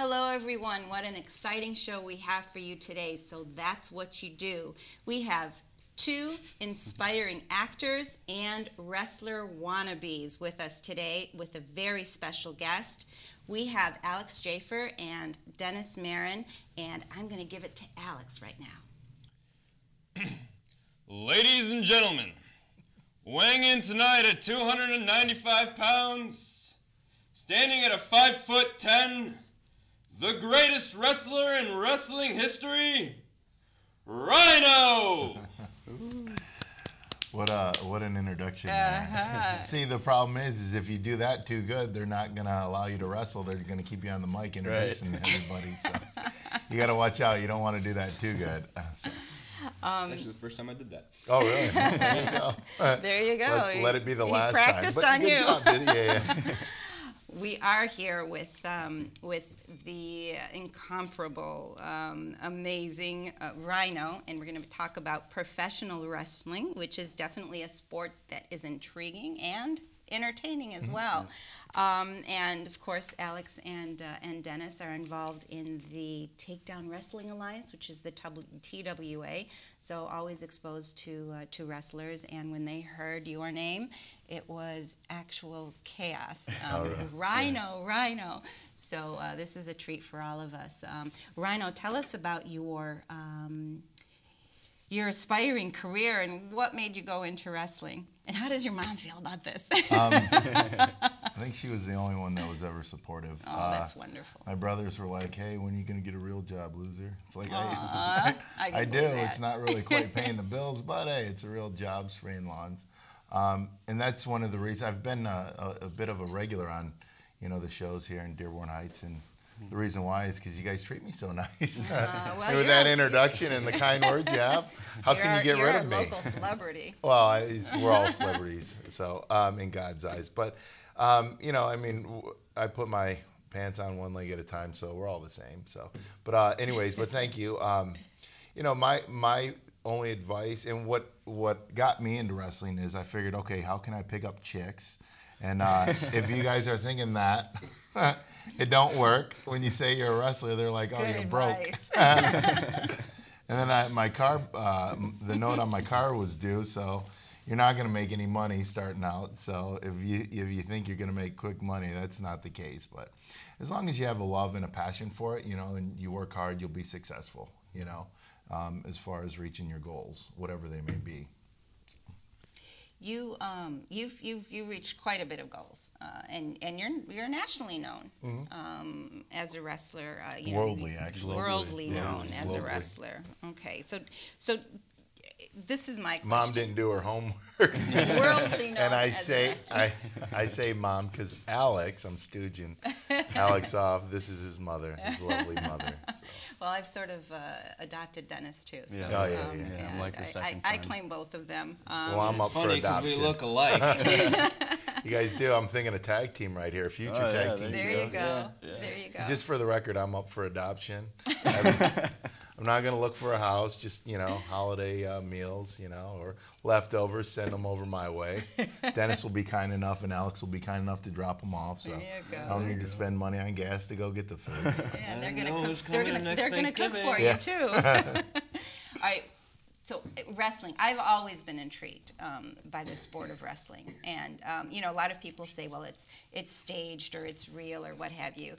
Hello everyone, what an exciting show we have for you today. So that's what you do. We have two inspiring actors and wrestler wannabes with us today with a very special guest. We have Alex Jaafar and Dennis Marin, and I'm going to give it to Alex right now. Ladies and gentlemen, weighing in tonight at 295 pounds, standing at a 5'10", the greatest wrestler in wrestling history, Rhino! What an introduction. See, the problem is if you do that too good, they're not going to allow you to wrestle. They're going to keep you on the mic introducing everybody. So you got to watch out. You don't want to do that too good. It's actually the first time I did that. Oh, really? There you go. There you go. Let it be the last time. He practiced on you. Job, yeah. We are here with the incomparable, amazing Rhino, and we're going to talk about professional wrestling, which is definitely a sport that is intriguing and entertaining as well. And of course, Alex and Dennis are involved in the Takedown Wrestling Alliance, which is the TWA. So always exposed to wrestlers. And when they heard your name, it was actual chaos. Rhino, yeah. Rhino. So this is a treat for all of us. Rhino, tell us about your aspiring career and what made you go into wrestling. And how does your mom feel about this? I think she was the only one that was ever supportive. Oh, that's wonderful. My brothers were like, hey, when are you going to get a real job, loser? It's like, I do. It's not really quite paying the bills, but hey, it's a real job spraying lawns. And that's one of the reasons. I've been a bit of a regular on, the shows here in Dearborn Heights, and the reason why is because you guys treat me so nice. Well, with that introduction and the kind words you have, how can you get rid of me? You're a local celebrity. Well, we're all celebrities, so in God's eyes. But, I put my pants on one leg at a time, so we're all the same. So, but anyways, but thank you. My only advice and what got me into wrestling is I figured, okay, how can I pick up chicks? And if you guys are thinking that, it don't work. When you say you're a wrestler, they're like, oh, Good you're advice. broke. And then my car, the note on my car was due, so you're not going to make any money starting out. So if you think you're going to make quick money, that's not the case. But as long as you have a love and a passion for it, and you work hard, you'll be successful, as far as reaching your goals, whatever they may be. You've reached quite a bit of goals, and you're nationally known as a wrestler. Worldly, actually. Worldly known as a wrestler. Okay, so this is my question. Mom didn't do her homework. Worldly known and I as a wrestler. I say mom because Alex, I'm stooging Alex off. This is his mother, his lovely mother. So. Well, I've sort of adopted Dennis too. So, yeah. I'm like her second son. I claim both of them. Well, I'm up for adoption. It's funny because we look alike. You guys do. I'm thinking a tag team right here, future tag team. There you go. Yeah. There you go. Just for the record, I'm up for adoption. I'm not going to look for a house, just, holiday meals, or leftovers, send them over my way. Dennis will be kind enough and Alex will be kind enough to drop them off. So there you go. I don't need to spend money on gas to go get the food. Yeah, they're going to cook. They're going to cook for you too. All right. So wrestling, I've always been intrigued by the sport of wrestling, and a lot of people say, well, it's staged or it's real or what have you.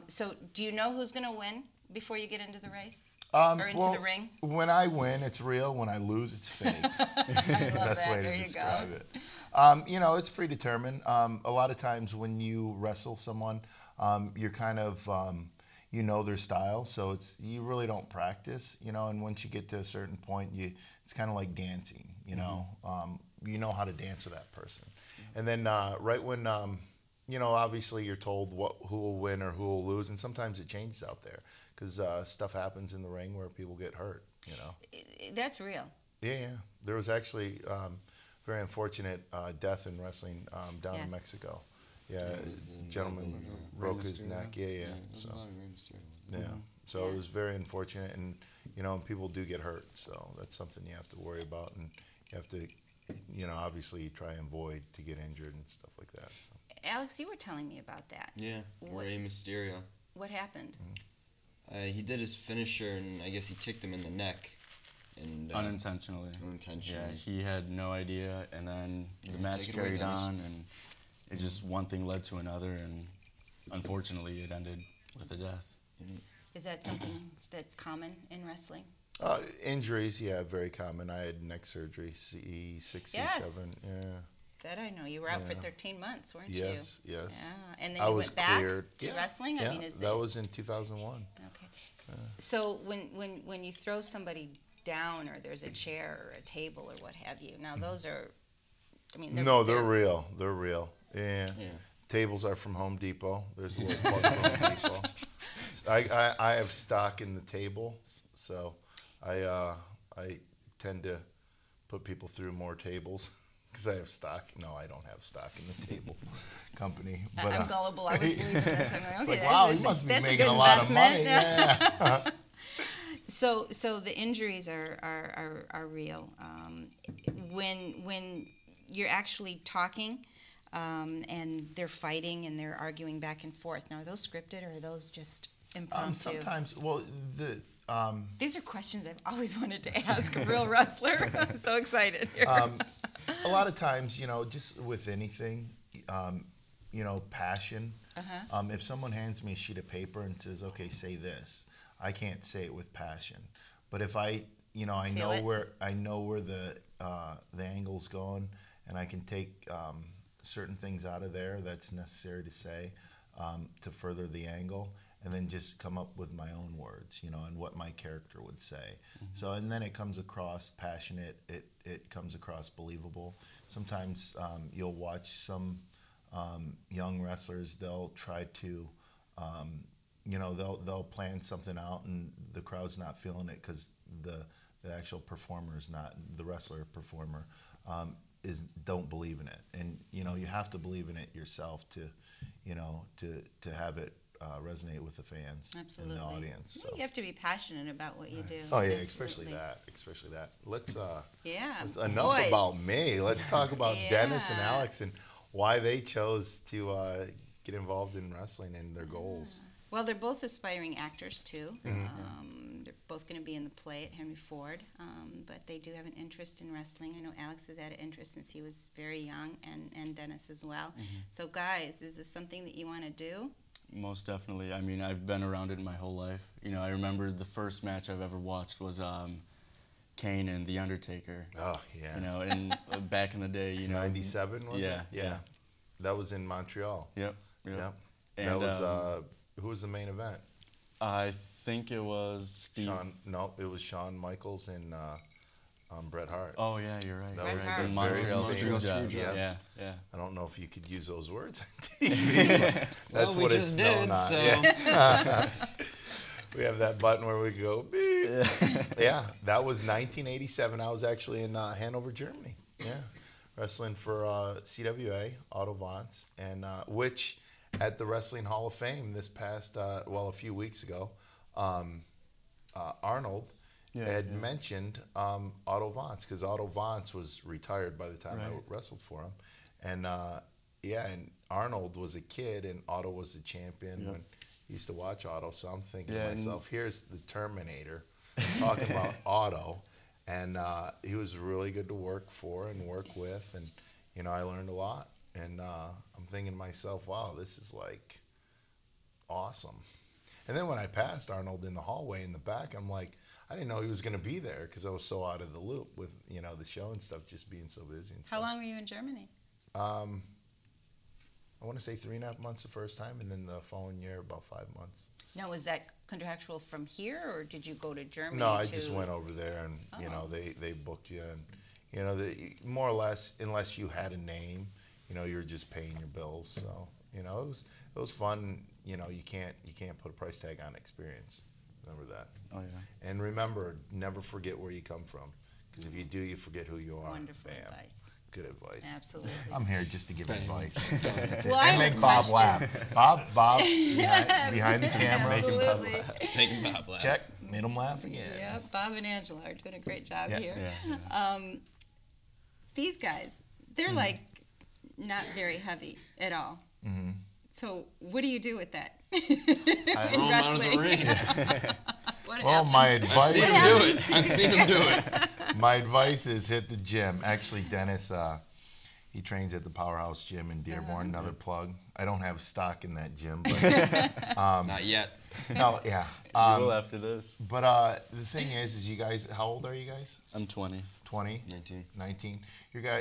So do you know who's going to win before you get into the race? Or into the ring? When I win, it's real. When I lose, it's fake. That's the best way to describe it. It's predetermined. A lot of times when you wrestle someone, you're kind of, their style, so you really don't practice, and once you get to a certain point, it's kind of like dancing, you know how to dance with that person. And then right when, obviously you're told who will win or who will lose, and sometimes it changes out there. Because stuff happens in the ring where people get hurt, That's real. Yeah. There was actually very unfortunate death in wrestling down in Mexico. Yeah, a gentleman broke his neck. Yeah. So it was very unfortunate, and people do get hurt. So that's something you have to worry about, and you have to, obviously try and avoid to get injured and stuff like that. So. Alex, you were telling me about that. Yeah, Rey Mysterio. What happened? He did his finisher, and I guess he kicked him in the neck. And, unintentionally. Unintentionally. Yeah, he had no idea, and then the match carried on, and it just one thing led to another, and unfortunately it ended with a death. Is that something that's common in wrestling? Injuries, yeah, very common. I had neck surgery, C6, C7, yeah. That I know. You were out for 13 months, weren't you? Yes. Yeah. And then you went back to wrestling? Yeah, I mean, that was in 2001. Okay. So when you throw somebody down, or there's a chair or a table or what have you, now those are, I mean, they're real. They're real. Yeah. Tables are from Home Depot. There's a little plug from Home Depot. I have stock in the table, so I tend to put people through more tables because I have stock. No, I don't have stock in the table company. But, I'm gullible. I was believing this. I'm like, okay, wow, you must be making a lot of money. Yeah. So the injuries are real. When you're actually talking, and they're fighting and they're arguing back and forth. Now, are those scripted or are those just impromptu? Sometimes, these are questions I've always wanted to ask a real wrestler. I'm so excited here. A lot of times, just with anything, passion. If someone hands me a sheet of paper and says, "Okay, say this," I can't say it with passion. But if I know where the angle's going, and I can take certain things out of there that's necessary to say to further the angle, and then just come up with my own words, and what my character would say. So, and then it comes across passionate. It comes across believable. Sometimes you'll watch some young wrestlers. They'll try to, they'll plan something out, and the crowd's not feeling it because the actual performer is not, the wrestler performer don't believe in it, and you have to believe in it yourself to have it resonate with the fans. Absolutely. And the audience. So. You have to be passionate about what you do. Oh yeah, Absolutely. especially that. Let's enough boys. about me. Let's talk about Dennis and Alex and why they chose to get involved in wrestling and their goals. Well, they're both aspiring actors too. They're both going to be in the play at Henry Ford, but they do have an interest in wrestling. I know Alex has had an interest since he was very young, and Dennis as well. So guys, is this something that you want to do? Most definitely. I mean, I've been around it my whole life. I remember the first match I've ever watched was Kane and The Undertaker. Oh, yeah. And back in the day, 97 was it? Yeah. That was in Montreal. Yep. And that was, who was the main event? I think it was Steve. It was Shawn Michaels and Bret Hart. Oh, yeah, you're right. That was the the Montreal Screwjob. Yeah. I don't know if you could use those words on TV. That's what it's known on. So. Yeah. We have that button where we go, beep. Yeah, that was 1987. I was actually in Hanover, Germany. Yeah, wrestling for CWA, Otto Wanz, and which at the Wrestling Hall of Fame this past, a few weeks ago, Arnold had mentioned Otto Wanz, because Otto Wanz was retired by the time I wrestled for him. And and Arnold was a kid and Otto was the champion when he used to watch Otto. So I'm thinking to myself, here's the Terminator talking about Otto. And he was really good to work for and work with. And, I learned a lot. And I'm thinking to myself, wow, this is like awesome. And then when I passed Arnold in the hallway in the back, I'm like, I didn't know he was going to be there because I was so out of the loop with, the show and stuff, just being so busy. And How long were you in Germany? I want to say 3.5 months the first time, and then the following year, about 5 months. Now, was that contractual from here, or did you go to Germany? No, I just went over there, and, they booked you. And, more or less, unless you had a name, you were just paying your bills. So, it was fun. You can't put a price tag on experience. Remember that. Oh, yeah. And remember, never forget where you come from. Because if you do, you forget who you are. Wonderful advice. Good advice. Absolutely. I'm here just to give advice. Well, I make Bob laugh. Bob, behind the camera. Absolutely. Making Bob laugh. Check. Made him laugh again. Yeah, Bob and Angela are doing a great job here. Yeah. These guys, they're like not very heavy at all. So what do you do with that? Throw him out of the ring. Well, my advice. I've seen him do it. My advice is hit the gym. Actually, Dennis, he trains at the Powerhouse Gym in Dearborn. Another plug. I don't have stock in that gym, but Not yet. no, yeah. We will after this. But the thing is you guys. How old are you guys? I'm 20. 20. 19.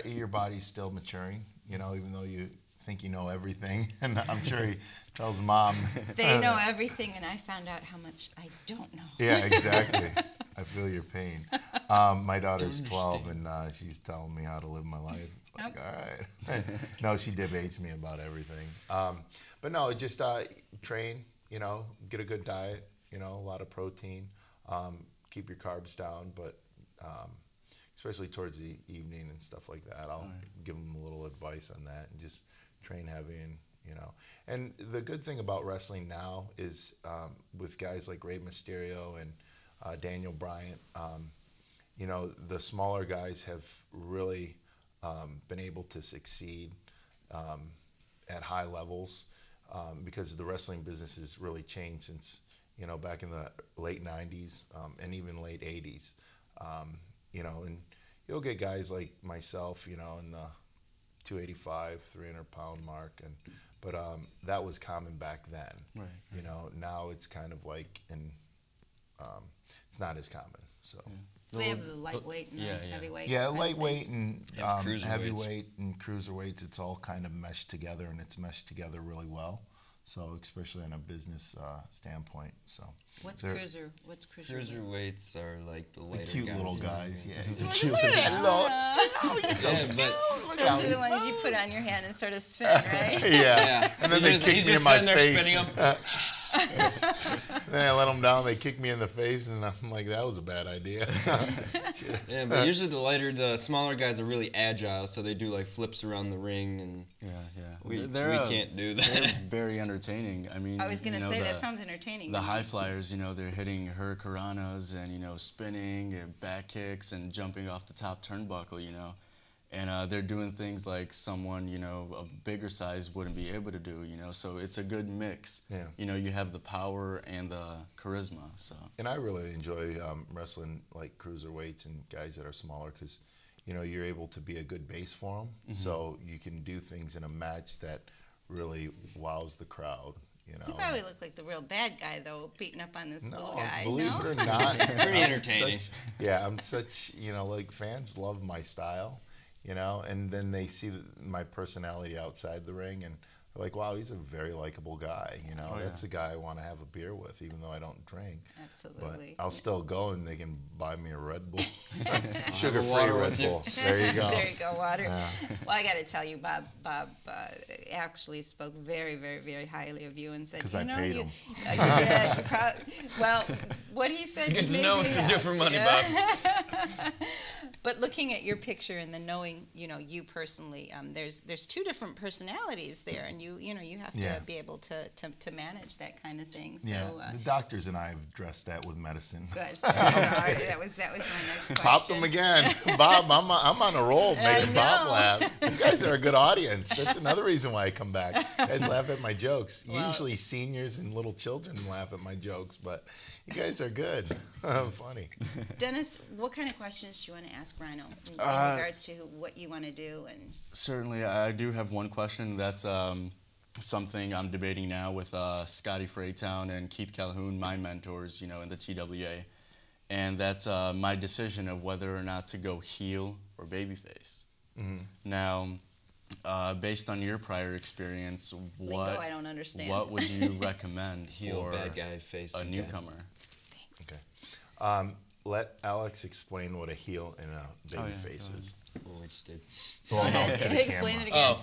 Your body's still maturing. You know, even though you think you know everything, and I'm sure he tells mom. They know everything, and I found out how much I don't know. Yeah, exactly. I feel your pain. My daughter's 12, and she's telling me how to live my life. It's like, all right. No, she debates me about everything. But no, just train, you know, get a good diet, you know, a lot of protein, keep your carbs down, but especially towards the evening and stuff like that. I'll give them a little advice on that and just train heavy and, you know. And the good thing about wrestling now is with guys like Rey Mysterio and Daniel Bryan, you know, the smaller guys have really been able to succeed at high levels because the wrestling business has really changed since, you know, back in the late 90s and even late 80s. You know, and you'll get guys like myself, you know, in the 285, 300-pound mark, but that was common back then. Right. You know, now it's kind of like it's not as common. So they have the lightweight and heavyweight. Yeah, lightweight and cruiserweights. heavyweight and cruiserweights. It's all kind of meshed together, and it's meshed together really well. So especially on a business standpoint. So What's cruiser? Cruiserweights are like the lighter cute guys. little guys. Yeah, The cute little guys. But Those are the ones you put on your hand and sort of spin, right? yeah. And then they kick me in my face. Spinning them. Then I let them down. They kick me in the face, and I'm like, that was a bad idea. Yeah, but usually the smaller guys are really agile, so they do like flips around the ring, and we can't do that. They're very entertaining. I mean, I was going to say, that sounds entertaining. The high flyers, you know, they're hitting hurricanranas and, you know, spinning and back kicks and jumping off the top turnbuckle, you know. And they're doing things like someone, you know, of bigger size wouldn't be able to do, you know. So it's a good mix. Yeah. You know, you have the power and the charisma. So. And I really enjoy wrestling like cruiserweights and guys that are smaller because, you know, you're able to be a good base for them. Mm-hmm. So you can do things in a match that really wows the crowd. You know. You probably look like the real bad guy, though, beating up on this little guy. Believe it or not. It's pretty entertaining. I'm such, you know, like fans love my style. You know, and then they see my personality outside the ring, and they're like, wow, he's a very likable guy. You know, that's a guy I want to have a beer with, even though I don't drink. Absolutely. But I'll still go, and they can buy me a Red Bull. Sugar-free Red Bull. There you go. There you go, water. Yeah. Well, I got to tell you, Bob actually spoke very, very, very highly of you and said, because I paid him. Well, what he said, you get to know what to do for money, Bob. But looking at your picture and then knowing, you know, you personally, there's two different personalities there, and you have to be able to manage that kind of thing. So, the doctors and I have addressed that with medicine. Good. That was my next question. Popped them again, Bob. I'm on a roll, making Bob laugh. You guys are a good audience. That's another reason why I come back. You guys laugh at my jokes. Well, usually seniors and little children laugh at my jokes, but you guys are good. Funny. Dennis, what kind of questions do you want to ask Rhino in regards to what you want to do? And certainly, I do have one question. That's something I'm debating now with Scotty Freytown and Keith Calhoun, my mentors, you know, in the TWA, and that's my decision of whether or not to go heel or babyface. Mm-hmm. Now, based on your prior experience, I don't understand. What would you recommend heel, for bad guy, face, a newcomer? Thanks. Okay. Let Alex explain what a heel and a babyface is. Well, we just did. Well, no, to the Explain camera. it again.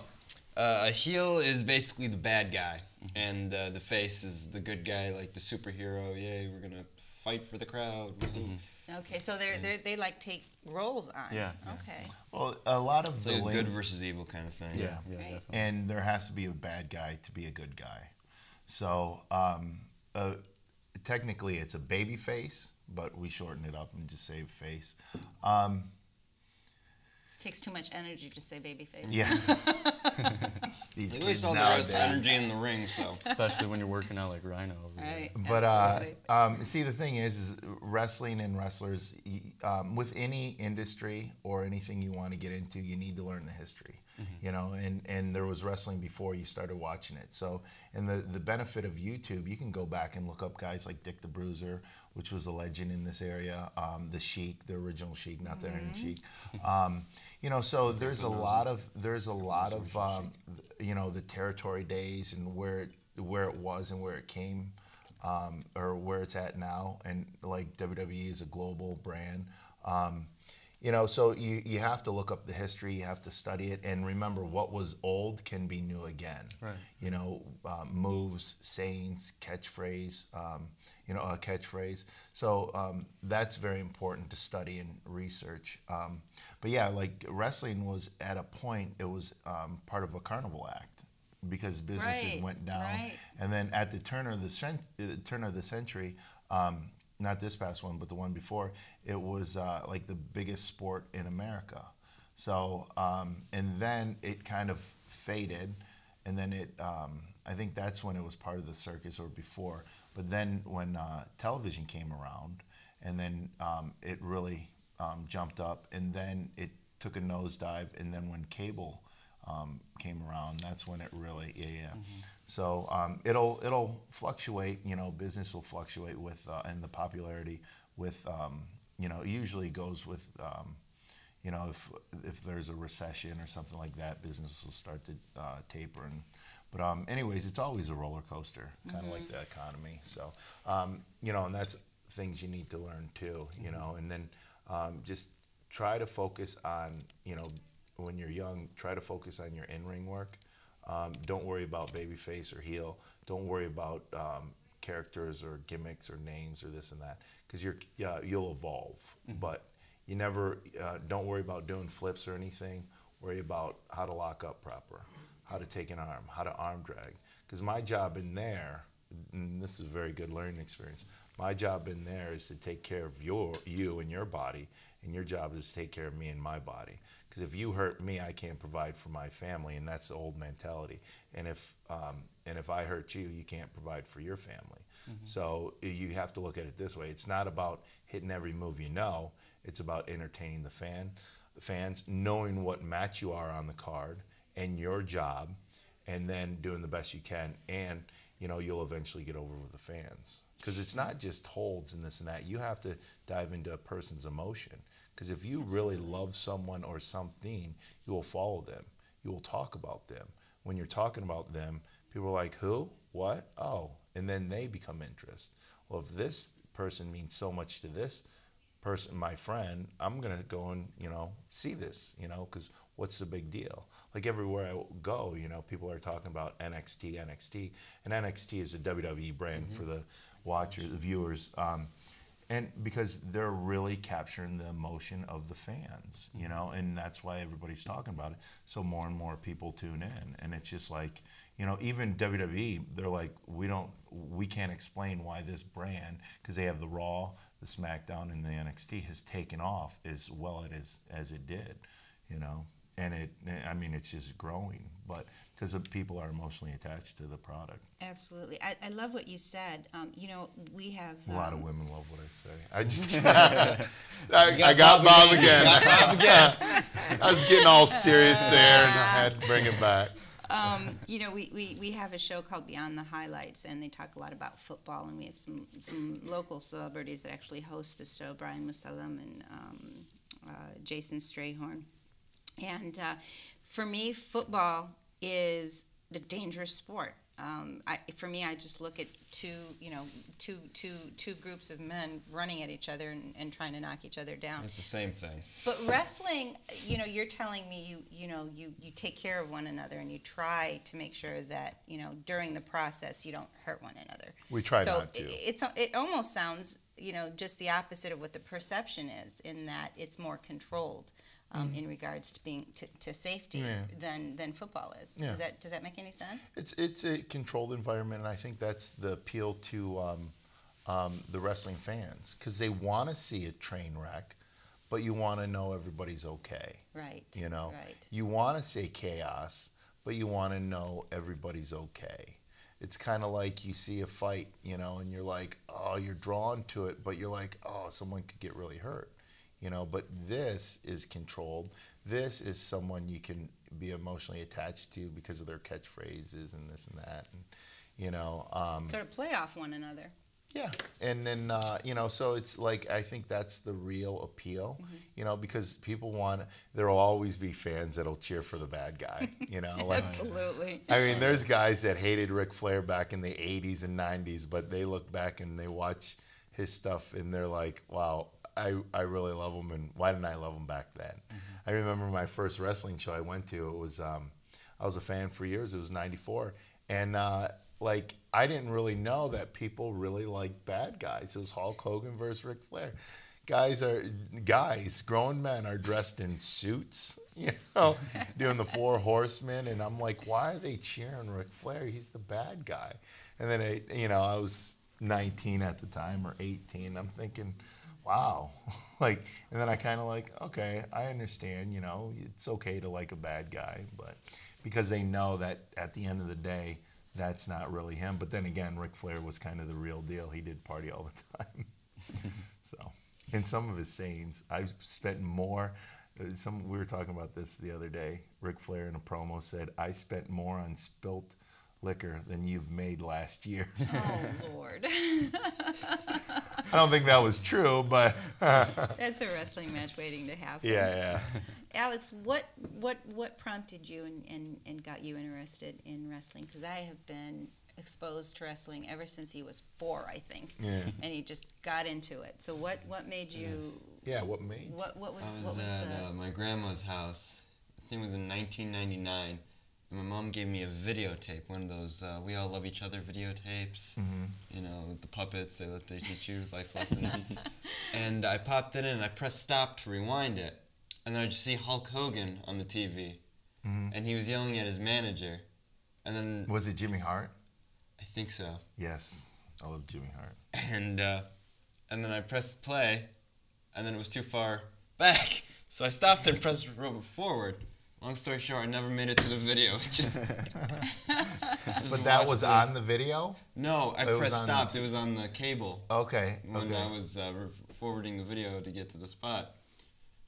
A heel is basically the bad guy, and the face is the good guy, like the superhero. Yay, we're gonna fight for the crowd. Mm-hmm. Okay, so they like take roles on. Yeah. Okay. Well, a lot of it's like a good versus evil kind of thing. Yeah. Right. And there has to be a bad guy to be a good guy. So technically, it's a baby face, but we shorten it up and just say face. Takes too much energy to say baby face. Yeah. These At kids least all the nowadays. rest energy in the ring, so. Especially when you're working out like Rhino over Right. there. But see, the thing is wrestling and wrestlers, with any industry or anything you want to get into, you need to learn the history. You know, and there was wrestling before you started watching it. So, and the benefit of YouTube, you can go back and look up guys like Dick the Bruiser, which was a legend in this area, the Sheik, the original Sheik, not the Iron Sheik. You know, so there's a lot of you know, the territory days and where it was and where it came, or where it's at now, and like WWE is a global brand. You know, so you have to look up the history, you have to study it, and remember what was old can be new again. Right. You know, moves, sayings, catchphrase, you know, a catchphrase. So that's very important to study and research. But yeah, like wrestling was at a point, it was part of a carnival act because business had went down. Right. And then at the turn of the century, not this past one, but the one before, it was like the biggest sport in America. So, and then it kind of faded, and then it, I think that's when it was part of the circus or before. But then when television came around, and then it really jumped up, and then it took a nosedive, and then when cable came around, that's when it really, So it'll fluctuate, you know, business will fluctuate with, and the popularity with, you know, usually goes with, you know, if there's a recession or something like that, business will start to taper. But anyways, it's always a roller coaster, kind of like the economy. So, you know, and that's things you need to learn too, you know, and then just try to focus on, you know, when you're young, try to focus on your in-ring work. Don't worry about babyface or heel. Don't worry about characters or gimmicks or names or this and that, because you'll evolve. But you never don't worry about doing flips or anything. Worry about how to lock up proper, how to take an arm, how to arm drag. Because my job in there, and this is a very good learning experience. My job in there is to take care of you and your body, and your job is to take care of me and my body. Because if you hurt me, I can't provide for my family, and that's the old mentality. And if I hurt you, you can't provide for your family. So you have to look at it this way. It's not about hitting every move you know. It's about entertaining the fans, knowing what match you are on the card and your job, and then doing the best you can. And you know, you'll eventually get over with the fans. Because it's not just holds and this and that. You have to dive into a person's emotion. Because if you really love someone or something, you will follow them. You will talk about them. When you're talking about them, people are like, who? What? Oh. And then they become interest. Well, if this person means so much to this person, my friend, I'm going to go and, you know, see this, you know, because what's the big deal? Like everywhere I go, you know, people are talking about NXT. And NXT is a WWE brand for the watchers, the viewers. And because they're really capturing the emotion of the fans, you know, and that's why everybody's talking about it. So more and more people tune in, and it's just like, you know, even WWE, they're like, we can't explain why this brand, because they have the Raw, the SmackDown, and the NXT has taken off as well as it did, you know, and I mean, it's just growing, but because people are emotionally attached to the product. Absolutely. I love what you said. You know, we have... A lot of women love what I say. I just... I got Bob again. I was getting all serious there, and I had to bring it back. You know, we have a show called Beyond the Highlights, and they talk a lot about football, and we have some local celebrities that actually host the show, Brian Musalem and Jason Strayhorn. And for me, football is the dangerous sport. For me, I just look at two groups of men running at each other and trying to knock each other down. It's the same thing. But wrestling, you know, you're telling me you take care of one another, and you try to make sure that, you know, during the process you don't hurt one another. We try not to. It almost sounds, you know, just the opposite of what the perception is, in that it's more controlled. In regards to being to safety than football is. Yeah. Does that make any sense? It's a controlled environment, and I think that's the appeal to the wrestling fans, because they want to see a train wreck, but you want to know everybody's okay. Right. You know, right. You want to say chaos, but you want to know everybody's okay. It's kind of like you see a fight, you know, and you're like, oh, you're drawn to it, but you're like, oh, someone could get really hurt, you know. But this is controlled. This is someone you can be emotionally attached to because of their catchphrases and this and that, and you know. Sort of play off one another. Yeah, and then you know, so it's like I think that's the real appeal, you know, because people there'll always be fans that'll cheer for the bad guy, you know. Like, Absolutely. I mean, there's guys that hated Ric Flair back in the '80s and '90s, but they look back and they watch his stuff and they're like, wow, I really love him, and why didn't I love him back then? I remember my first wrestling show I went to. It was I was a fan for years. It was '94, and like, I didn't really know that people really like bad guys. It was Hulk Hogan versus Ric Flair. Grown men are dressed in suits, you know, doing the Four Horsemen, and I'm like, why are they cheering Ric Flair? He's the bad guy. And then I was 19 at the time, or 18. I'm thinking, wow, like, and then I kind of like, okay, I understand, you know, it's okay to like a bad guy, but because they know that at the end of the day, that's not really him. But then again, Ric Flair was kind of the real deal. He did party all the time. So, in some of his sayings, I've spent more. We were talking about this the other day. Ric Flair in a promo said, "I spent more on spilt liquor than you've made last year." Oh, Lord. I don't think that was true, but That's a wrestling match waiting to happen. yeah. Alex, what prompted you and got you interested in wrestling? Because I have been exposed to wrestling ever since he was 4, I think. Yeah. And he just got into it. So what made you? Yeah, what made? What was I was at my grandma's house. I think it was in 1999. And my mom gave me a videotape, one of those We All Love Each Other videotapes. You know, with the puppets, they teach you life lessons. And I popped it in, and I pressed stop to rewind it. And then I just see Hulk Hogan on the TV. And he was yelling at his manager. And then... Was it Jimmy Hart? I think so. Yes, I love Jimmy Hart. And then I pressed play, and then it was too far back. So I stopped and pressed forward. Long story short, I never made it to the video. But that was on the video? No, I pressed stop. It was on the cable. Okay. When I was forwarding the video to get to the spot.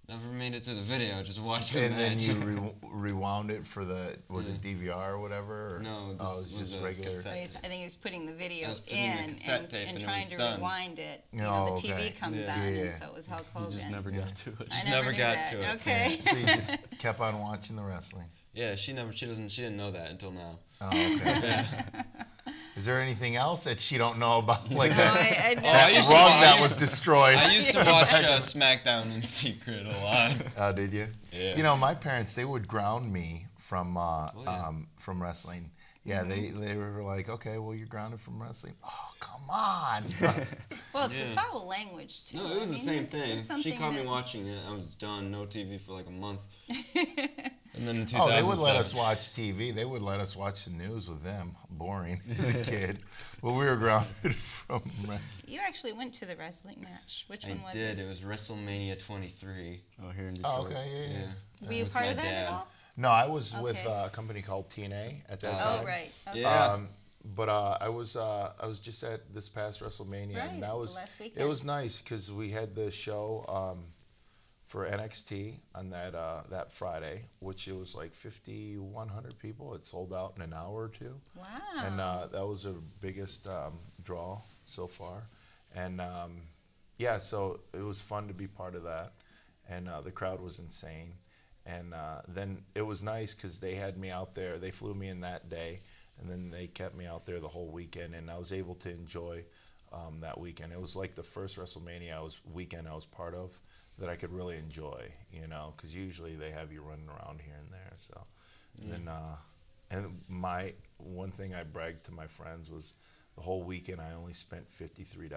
Never made it to the video. Just watched the match. And then you rewound it for the, was it DVR or whatever? Or? No, this was just regular. I think he was putting the video in and trying to rewind it. You know, the TV comes on, and so it was Hulk Hogan. You just never got to it. Just never got to it. Okay. So you just kept on watching the wrestling. Yeah, she didn't know that until now. Oh, okay. Yeah. Is there anything else that she don't know about? Like I know. That was destroyed. I used to watch SmackDown in secret a lot. Oh, did you? Yeah. You know, my parents, they would ground me from wrestling. Yeah, they were like, okay, well, you're grounded from wrestling. Oh, come on. Well, it's the foul language, too. No, it was the same thing. She caught me that... watching it. I was done. No TV for like a month. And then in 2007... they would let us watch TV. They would let us watch the news with them. Boring as a kid. But we were grounded from wrestling. You actually went to the wrestling match. Which one was it? I did. It was WrestleMania 23. Oh, here in Detroit. Oh, okay, yeah. Were you part of that at all? No, I was with a company called TNA at that time. Oh, right. Okay. Yeah. But I was just at this past WrestleMania, right, and that was last weekend. It was nice because we had the show for NXT on that Friday, which it was like 5,100 people. It sold out in an hour or two. Wow! And that was our biggest draw so far, and yeah, so it was fun to be part of that, and the crowd was insane. And then it was nice because they had me out there. They flew me in that day, and then they kept me out there the whole weekend, and I was able to enjoy that weekend. It was like the first WrestleMania I was part of that I could really enjoy, you know, because usually they have you running around here and there. So, and my one thing I bragged to my friends was the whole weekend I only spent $53.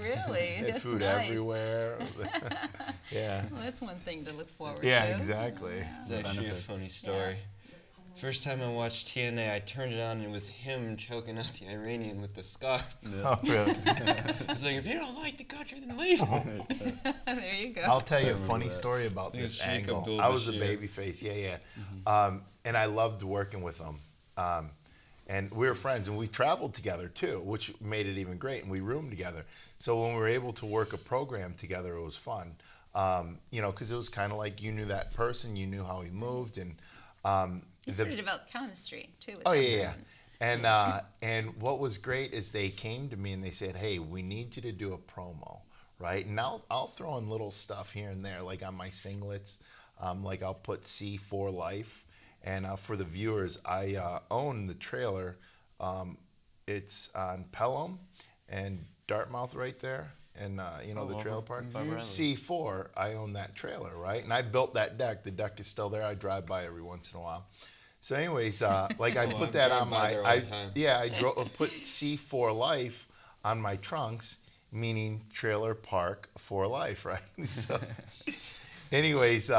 Really? Had That's food nice. everywhere. Yeah. Well, that's one thing to look forward to. Yeah, exactly. It's actually a funny story. First time I watched TNA, I turned it on and it was him choking out the Iranian with the scarf. Oh, really? It's like, if you don't like the country, then leave. There you go. I'll tell you a funny story about this Sheikh angle. Abdul I was a Bashir. babyface, and I loved working with him. And we were friends, and we traveled together too, which made it even great. And we roomed together. So when we were able to work a program together, it was fun. Because it was kind of like you knew that person, you knew how he moved, and You sort of developed chemistry too. With oh that yeah, person. yeah. And what was great is they came to me and they said, "Hey, we need you to do a promo, right?" And I'll throw in little stuff here and there, like on my singlets, like I'll put C4 Life. And for the viewers, I own the trailer. It's on Pelham and Dartmouth right there. And, the trailer park. C4, I own that trailer, right? And I built that deck. The deck is still there. I drive by every once in a while. So anyways, I put that on my... put C4 Life on my trunks, meaning trailer park for life, right? So anyways...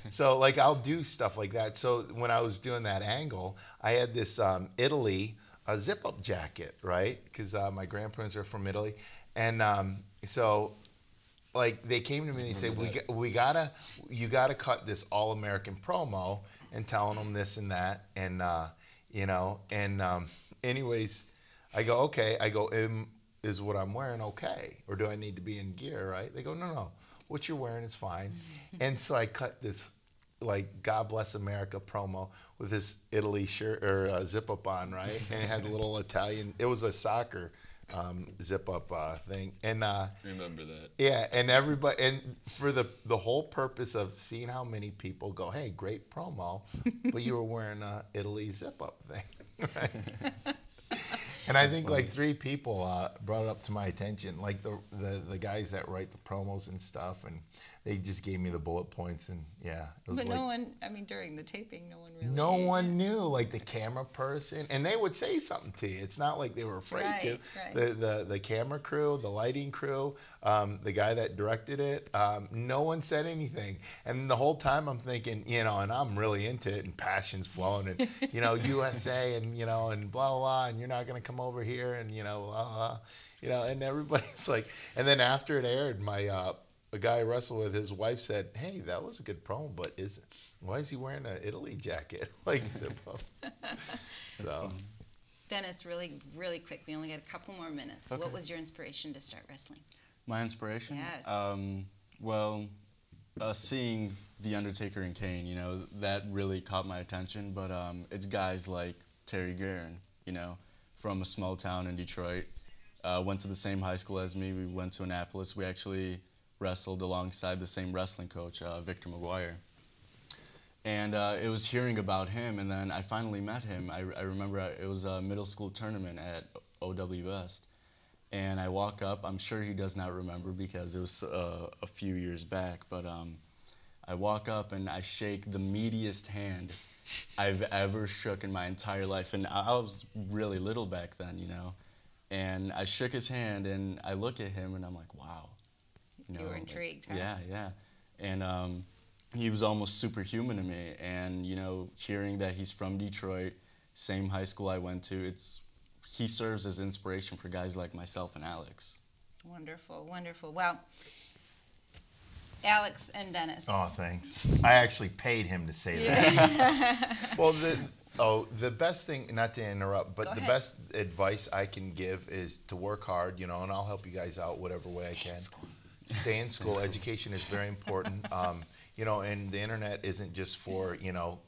So, I'll do stuff like that. So, when I was doing that angle, I had this Italy zip-up jacket, right? Because my grandparents are from Italy. And they came to me and they said, you gotta cut this all-American promo and telling them this and that. And, anyways, I go, okay. I go, is what I'm wearing okay? Or do I need to be in gear, right? They go, no. What you're wearing is fine. And so I cut this, God Bless America promo with this Italy shirt or zip-up on, right? And it had a little Italian, it was a soccer zip-up thing. And Remember that. yeah, and everybody, and for the whole purpose of seeing how many people go, hey, great promo, but you were wearing a Italy zip-up thing, right? And I think funny. 3 people brought it up to my attention, the guys that write the promos and stuff, and they just gave me the bullet points, and yeah. It was but no one, during the taping, no one really. No one knew, the camera person, and they would say something to you. It's not like they were afraid to. Right. The camera crew, the lighting crew, the guy that directed it, no one said anything. And the whole time I'm thinking, and I'm really into it, and passion's flowing, and USA, and and blah blah, and you're not gonna come over here, and blah blah, and everybody's like, and then after it aired, my a guy I wrestled with, his wife said, "Hey, that was a good promo, but why is he wearing an Italy jacket?" So. Dennis, really, really quick. We only got a couple more minutes. Okay. What was your inspiration to start wrestling? My inspiration? Yes. Seeing The Undertaker and Kane, that really caught my attention. But it's guys like Terrance Gerin, from a small town in Detroit. Went to the same high school as me. We went to Annapolis. We actually wrestled alongside the same wrestling coach, Victor McGuire. And it was hearing about him, and then I finally met him. I remember it was a middle school tournament at OWS, and I walk up. I'm sure he does not remember because it was a few years back, but I walk up and I shake the meatiest hand I've ever shook in my entire life, and I was really little back then, and I shook his hand, and I look at him, and I'm like, wow. You were intrigued, huh? Yeah. And he was almost superhuman to me. And, hearing that he's from Detroit, same high school I went to, he serves as inspiration for guys like myself and Alex. Wonderful, wonderful. Well, Alex and Dennis. Oh, thanks. I actually paid him to say that. Well, the best thing, not to interrupt, but the best advice I can give is to work hard, and I'll help you guys out whatever way I can. Stay in school. Education is very important. And the internet isn't just for,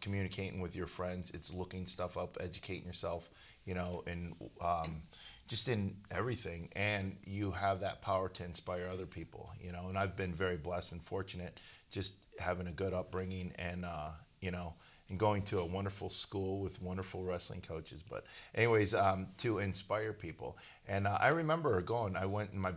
communicating with your friends. It's looking stuff up, educating yourself, and just in everything. And you have that power to inspire other people, And I've been very blessed and fortunate just having a good upbringing and, and going to a wonderful school with wonderful wrestling coaches. But anyways, to inspire people. And I remember going, I went in my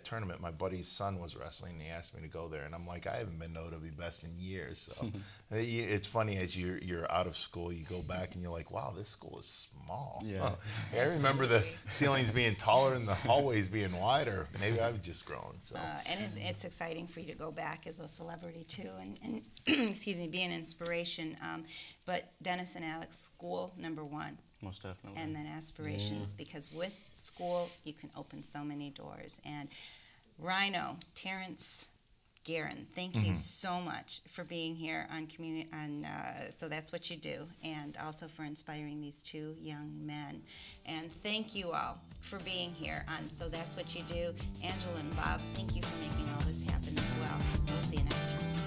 tournament, my buddy's son was wrestling, and he asked me to go there. And I'm like, I haven't been to OW Best in years. So it's funny, as you're out of school, you go back and you're like, wow, this school is small. Yeah. I remember the ceilings being taller and the hallways being wider. Maybe I've just grown. So. And it's exciting for you to go back as a celebrity, too, and excuse me, be an inspiration. But Dennis and Alex, school, #1. Most definitely. And then aspirations, because with school, you can open so many doors. And Rhino, Terrance Gerin, thank you so much for being here on community. So that's what you do, and also for inspiring these 2 young men. And thank you all for being here on So That's What You Do. Angela and Bob, thank you for making all this happen as well. We'll see you next time.